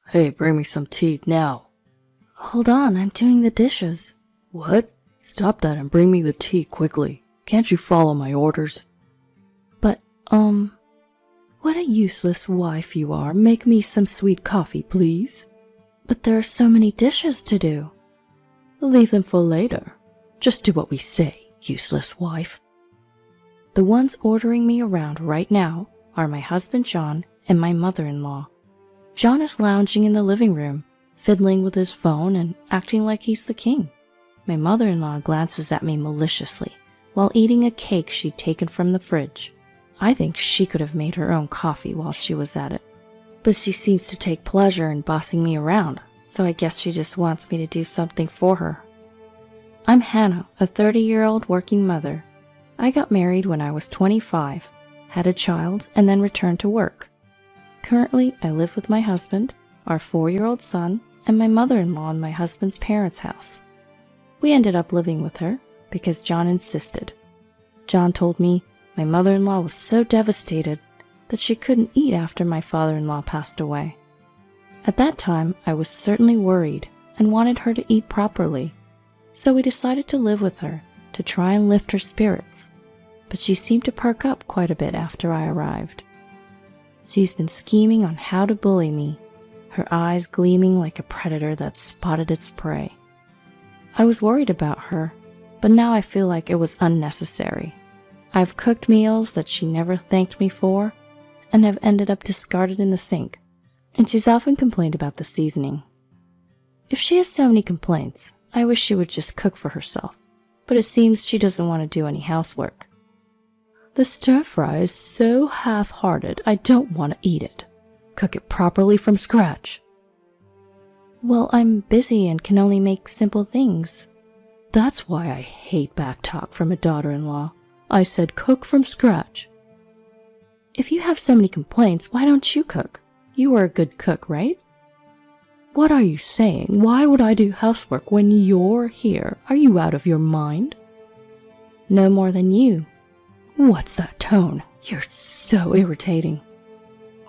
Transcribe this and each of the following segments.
Hey, bring me some tea now. Hold on, I'm doing the dishes. What? Stop that and bring me the tea quickly. Can't you follow my orders? But, what a useless wife you are. Make me some sweet coffee, please. But there are so many dishes to do. Leave them for later. Just do what we say, useless wife. The ones ordering me around right now are my husband John and my mother-in-law. John is lounging in the living room, fiddling with his phone and acting like he's the king. My mother-in-law glances at me maliciously while eating a cake she'd taken from the fridge. I think she could have made her own coffee while she was at it. But she seems to take pleasure in bossing me around, so I guess she just wants me to do something for her. I'm Hannah, a 30-year-old working mother. I got married when I was 25, had a child, and then returned to work. Currently, I live with my husband, our 4-year-old son, and my mother-in-law in my husband's parents' house. We ended up living with her because John insisted. John told me my mother-in-law was so devastated that she couldn't eat after my father-in-law passed away. At that time, I was certainly worried and wanted her to eat properly, so we decided to live with her to try and lift her spirits, but she seemed to perk up quite a bit after I arrived. She's been scheming on how to bully me, her eyes gleaming like a predator that spotted its prey. I was worried about her, but now I feel like it was unnecessary. I've cooked meals that she never thanked me for and have ended up discarded in the sink, and she's often complained about the seasoning. If she has so many complaints, I wish she would just cook for herself, but it seems she doesn't want to do any housework. The stir-fry is so half-hearted, I don't want to eat it. Cook it properly from scratch. Well, I'm busy and can only make simple things. That's why I hate backtalk from a daughter-in-law. I said cook from scratch. If you have so many complaints, why don't you cook? You are a good cook, right? What are you saying? Why would I do housework when you're here? Are you out of your mind? No more than you. What's that tone? You're so irritating.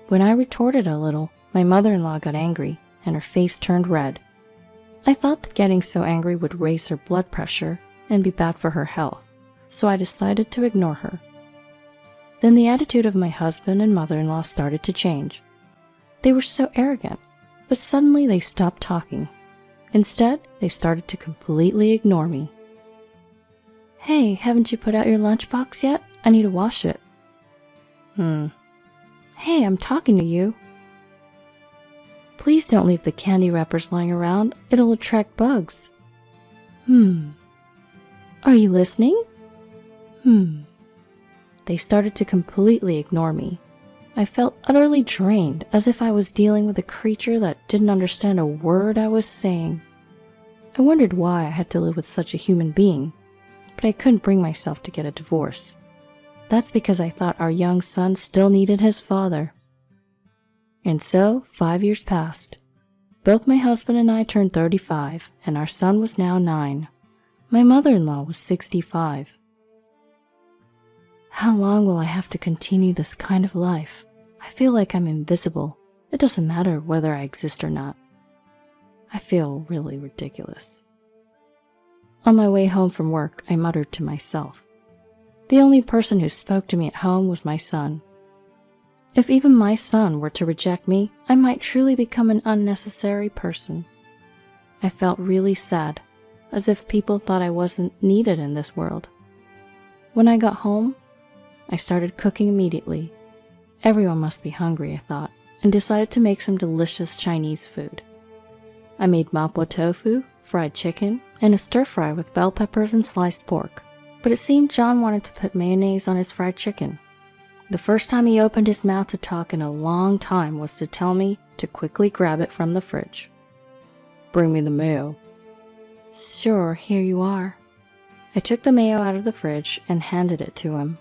When I retorted a little, my mother-in-law got angry and her face turned red. I thought that getting so angry would raise her blood pressure and be bad for her health, so I decided to ignore her. Then the attitude of my husband and mother-in-law started to change. They were so arrogant, but suddenly they stopped talking. Instead, they started to completely ignore me. Hey, haven't you put out your lunchbox yet? I need to wash it. Hey, I'm talking to you. Please don't leave the candy wrappers lying around. It'll attract bugs. Are you listening? They started to completely ignore me. I felt utterly drained, as if I was dealing with a creature that didn't understand a word I was saying. I wondered why I had to live with such a human being, but I couldn't bring myself to get a divorce. That's because I thought our young son still needed his father. And so, 5 years passed. Both my husband and I turned 35, and our son was now 9. My mother-in-law was 65. How long will I have to continue this kind of life? I feel like I'm invisible. It doesn't matter whether I exist or not. I feel really ridiculous. On my way home from work, I muttered to myself. The only person who spoke to me at home was my son. If even my son were to reject me, I might truly become an unnecessary person. I felt really sad, as if people thought I wasn't needed in this world. When I got home, I started cooking immediately. Everyone must be hungry, I thought, and decided to make some delicious Chinese food. I made mapo tofu, fried chicken, and a stir-fry with bell peppers and sliced pork. But it seemed John wanted to put mayonnaise on his fried chicken. The first time he opened his mouth to talk in a long time was to tell me to quickly grab it from the fridge. Bring me the mayo. Sure, here you are. I took the mayo out of the fridge and handed it to him.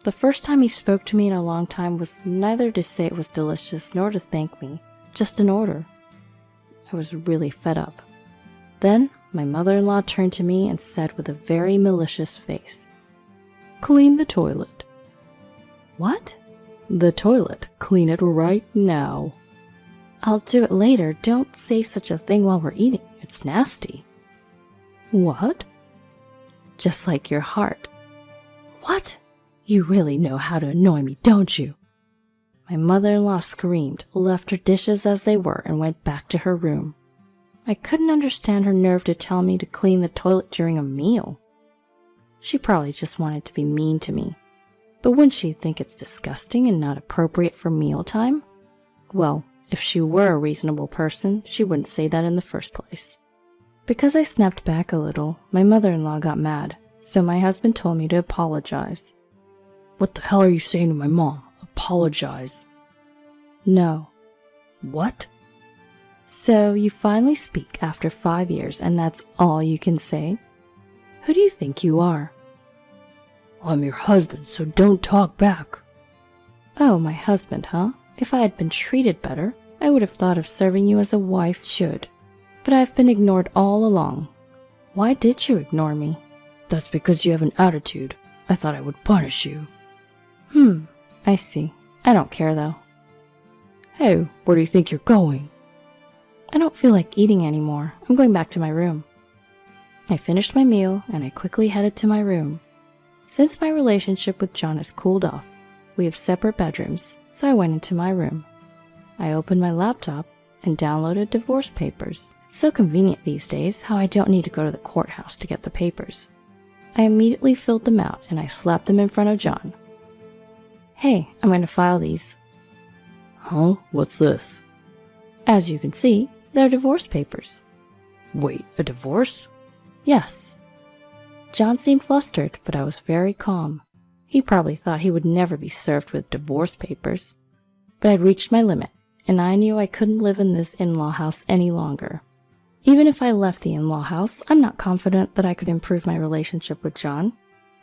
The first time he spoke to me in a long time was neither to say it was delicious nor to thank me, just an order. I was really fed up. Then my mother-in-law turned to me and said with a very malicious face, "Clean the toilet." What? The toilet. Clean it right now. I'll do it later. Don't say such a thing while we're eating. It's nasty. What? Just like your heart. What? You really know how to annoy me, don't you? My mother-in-law screamed, left her dishes as they were, and went back to her room. I couldn't understand her nerve to tell me to clean the toilet during a meal. She probably just wanted to be mean to me. But wouldn't she think it's disgusting and not appropriate for mealtime? Well, if she were a reasonable person, she wouldn't say that in the first place. Because I snapped back a little, my mother-in-law got mad, so my husband told me to apologize. What the hell are you saying to my mom? Apologize. No. What? So you finally speak after 5 years and that's all you can say? Who do you think you are? I'm your husband, so don't talk back. Oh, my husband, huh? If I had been treated better, I would have thought of serving you as a wife should. But I've been ignored all along. Why did you ignore me? That's because you have an attitude. I thought I would punish you. I see. I don't care though. Hey, where do you think you're going? I don't feel like eating anymore. I'm going back to my room. I finished my meal and I quickly headed to my room. Since my relationship with John has cooled off, we have separate bedrooms, so I went into my room. I opened my laptop and downloaded divorce papers. It's so convenient these days how I don't need to go to the courthouse to get the papers. I immediately filled them out and I slapped them in front of John. Hey, I'm going to file these. Huh? What's this? As you can see, they're divorce papers. Wait, a divorce? Yes. John seemed flustered, but I was very calm. He probably thought he would never be served with divorce papers. But I'd reached my limit, and I knew I couldn't live in this in-law house any longer. Even if I left the in-law house, I'm not confident that I could improve my relationship with John.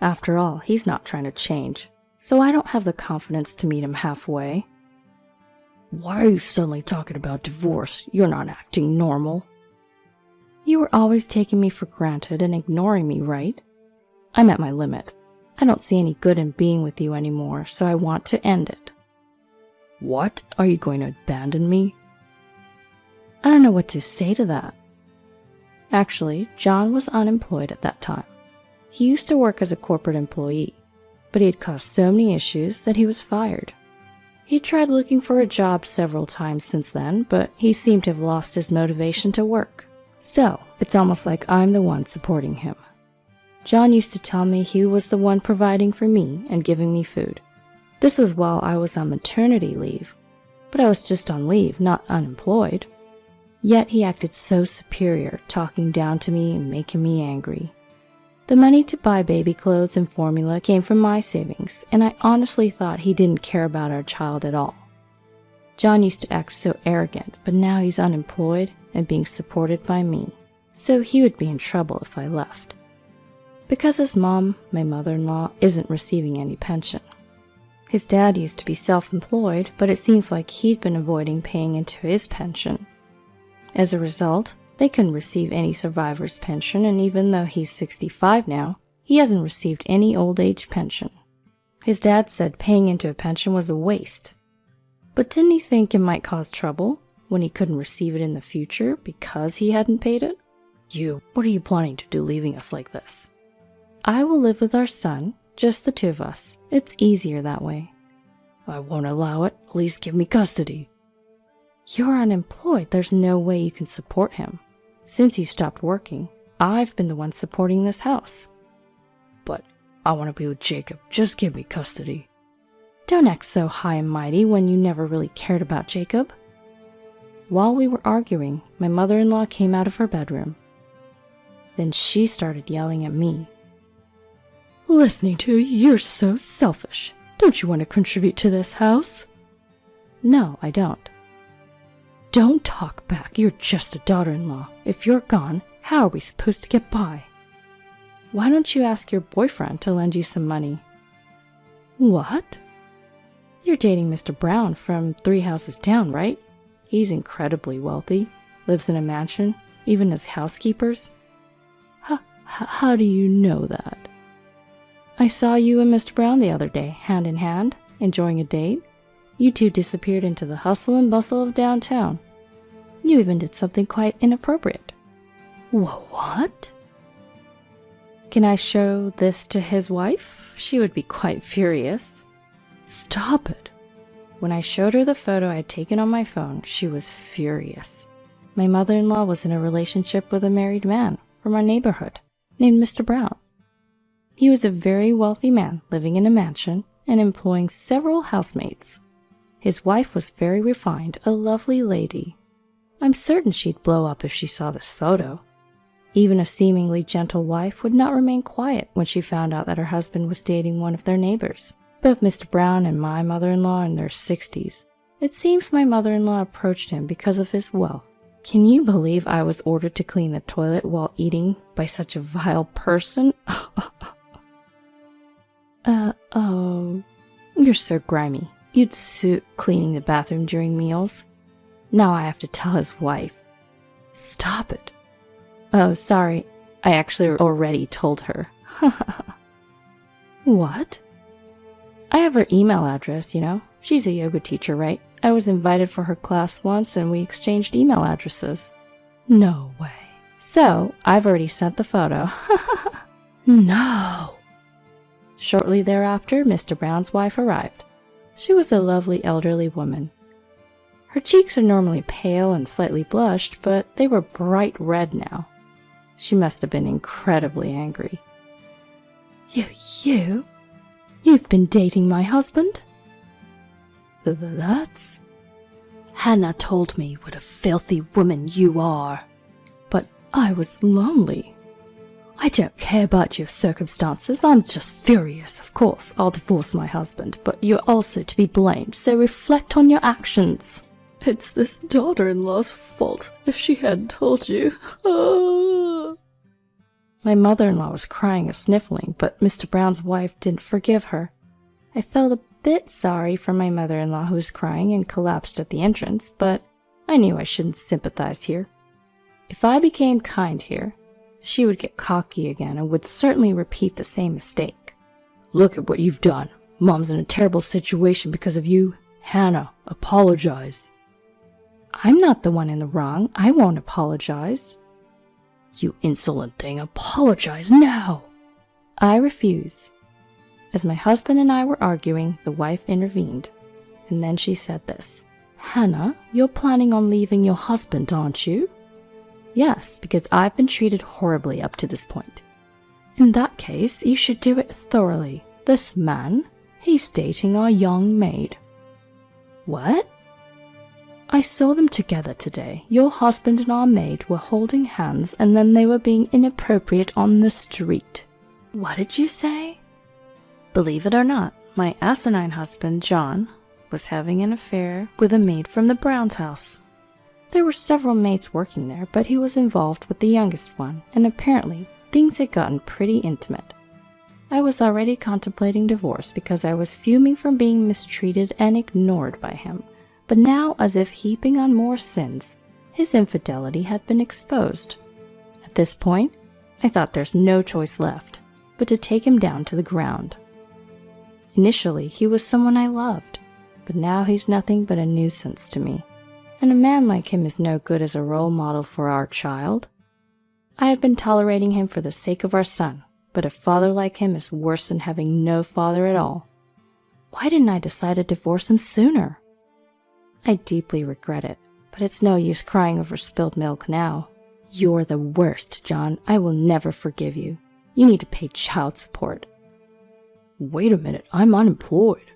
After all, he's not trying to change, so I don't have the confidence to meet him halfway. Why are you suddenly talking about divorce? You're not acting normal. You were always taking me for granted and ignoring me, right? I'm at my limit. I don't see any good in being with you anymore, so I want to end it. What? Are you going to abandon me? I don't know what to say to that. Actually, John was unemployed at that time. He used to work as a corporate employee, but he had caused so many issues that he was fired. He tried looking for a job several times since then, but he seemed to have lost his motivation to work. So, it's almost like I'm the one supporting him. John used to tell me he was the one providing for me and giving me food. This was while I was on maternity leave, but I was just on leave, not unemployed. Yet he acted so superior, talking down to me and making me angry. The money to buy baby clothes and formula came from my savings, and I honestly thought he didn't care about our child at all. John used to act so arrogant, but now he's unemployed and being supported by me, so he would be in trouble if I left. Because his mom, my mother-in-law, isn't receiving any pension. His dad used to be self-employed, but it seems like he'd been avoiding paying into his pension. As a result, they couldn't receive any survivor's pension, and even though he's 65 now, he hasn't received any old age pension. His dad said paying into a pension was a waste. But didn't he think it might cause trouble when he couldn't receive it in the future because he hadn't paid it? What are you planning to do leaving us like this? I will live with our son, just the two of us. It's easier that way. I won't allow it. Please give me custody. You're unemployed. There's no way you can support him. Since you stopped working, I've been the one supporting this house. But I want to be with Jacob. Just give me custody. Don't act so high and mighty when you never really cared about Jacob. While we were arguing, my mother-in-law came out of her bedroom. Then she started yelling at me. Listening to you, you're so selfish. Don't you want to contribute to this house? No, I don't. Don't talk back. You're just a daughter-in-law. If you're gone, how are we supposed to get by? Why don't you ask your boyfriend to lend you some money? What? You're dating Mr. Brown from 3 houses down, right? He's incredibly wealthy, lives in a mansion, even has housekeepers. How do you know that? I saw you and Mr. Brown the other day, hand in hand, enjoying a date. You two disappeared into the hustle and bustle of downtown, You even did something quite inappropriate. What? Can I show this to his wife? She would be quite furious. Stop it. When I showed her the photo I had taken on my phone, she was furious. My mother-in-law was in a relationship with a married man from our neighborhood named Mr. Brown. He was a very wealthy man living in a mansion and employing several housemaids. His wife was very refined, a lovely lady. I'm certain she'd blow up if she saw this photo. Even a seemingly gentle wife would not remain quiet when she found out that her husband was dating one of their neighbors. Both Mr. Brown and my mother-in-law are in their 60s. It seems my mother-in-law approached him because of his wealth. Can you believe I was ordered to clean the toilet while eating by such a vile person? You're so grimy. You'd suit cleaning the bathroom during meals. Now I have to tell his wife. Stop it. Oh, sorry. I actually already told her. What? I have her email address, you know. She's a yoga teacher, right? I was invited for her class once and we exchanged email addresses. No way. So, I've already sent the photo. No. Shortly thereafter, Mr. Brown's wife arrived. She was a lovely elderly woman. Her cheeks are normally pale and slightly blushed, but they were bright red now. She must have been incredibly angry. You've been dating my husband? That's... Hannah told me what a filthy woman you are. But I was lonely. I don't care about your circumstances. I'm just furious. Of course, I'll divorce my husband, but you're also to be blamed, so reflect on your actions. It's this daughter-in-law's fault if she hadn't told you. My mother-in-law was crying and sniffling, but Mr. Brown's wife didn't forgive her. I felt a bit sorry for my mother-in-law who was crying and collapsed at the entrance, but I knew I shouldn't sympathize here. If I became kind here, she would get cocky again and would certainly repeat the same mistake. Look at what you've done. Mom's in a terrible situation because of you. Hannah, apologize. I'm not the one in the wrong. I won't apologize. You insolent thing, apologize now. I refuse. As my husband and I were arguing, the wife intervened, and then she said this. Hannah, you're planning on leaving your husband, aren't you? Yes, because I've been treated horribly up to this point. In that case, you should do it thoroughly. This man, he's dating our young maid. What? I saw them together today. Your husband and our maid were holding hands and then they were being inappropriate on the street. What did you say? Believe it or not, my asinine husband, John, was having an affair with a maid from the Browns' house. There were several maids working there, but he was involved with the youngest one, and apparently things had gotten pretty intimate. I was already contemplating divorce because I was fuming from being mistreated and ignored by him, but now, as if heaping on more sins, his infidelity had been exposed. At this point, I thought there's no choice left but to take him down to the ground. Initially, he was someone I loved, but now he's nothing but a nuisance to me. And a man like him is no good as a role model for our child. I had been tolerating him for the sake of our son, but a father like him is worse than having no father at all. Why didn't I decide to divorce him sooner? I deeply regret it, but it's no use crying over spilled milk now. You're the worst, John. I will never forgive you. You need to pay child support. Wait a minute, I'm unemployed.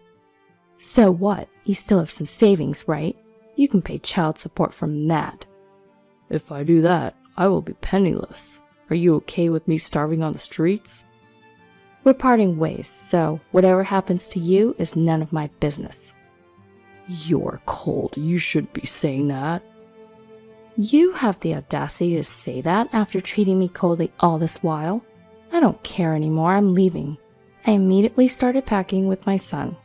So what? You still have some savings, right? You can pay child support from that. If I do that, I will be penniless. Are you okay with me starving on the streets? We're parting ways, so whatever happens to you is none of my business. You're cold. You shouldn't be saying that. You have the audacity to say that after treating me coldly all this while? I don't care anymore. I'm leaving. I immediately started packing with my son.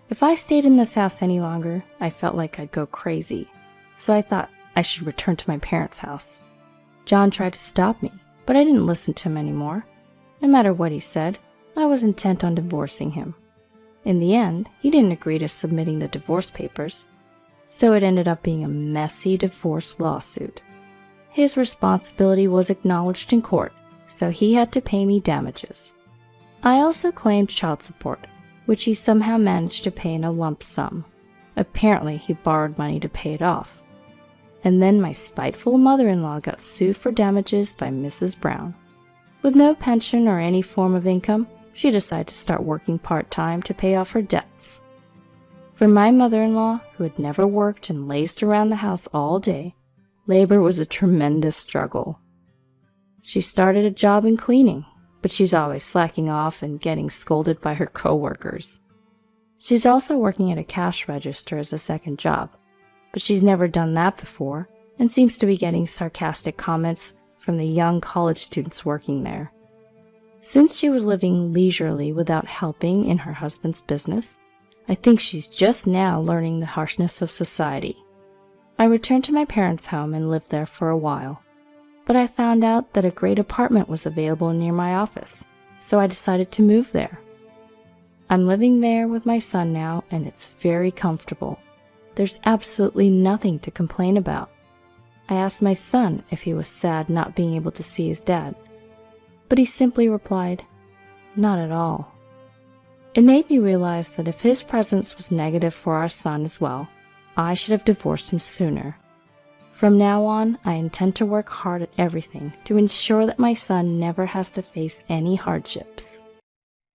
If I stayed in this house any longer, I felt like I'd go crazy, so I thought I should return to my parents' house. John tried to stop me, but I didn't listen to him anymore. No matter what he said, I was intent on divorcing him. In the end, he didn't agree to submitting the divorce papers. so it ended up being a messy divorce lawsuit. His responsibility was acknowledged in court, so he had to pay me damages. I also claimed child support, which he somehow managed to pay in a lump sum. Apparently, he borrowed money to pay it off. And then my spiteful mother-in-law got sued for damages by Mrs. Brown. With no pension or any form of income, she decided to start working part-time to pay off her debts. For my mother-in-law, who had never worked and lazed around the house all day, labor was a tremendous struggle. She started a job in cleaning, but she's always slacking off and getting scolded by her coworkers. She's also working at a cash register as a second job, but she's never done that before and seems to be getting sarcastic comments from the young college students working there. Since she was living leisurely without helping in her husband's business, I think she's just now learning the harshness of society. I returned to my parents' home and lived there for a while, but I found out that a great apartment was available near my office, so I decided to move there. I'm living there with my son now, and it's very comfortable. There's absolutely nothing to complain about. I asked my son if he was sad not being able to see his dad, but he simply replied, "Not at all." It made me realize that if his presence was negative for our son as well, I should have divorced him sooner. From now on, I intend to work hard at everything to ensure that my son never has to face any hardships.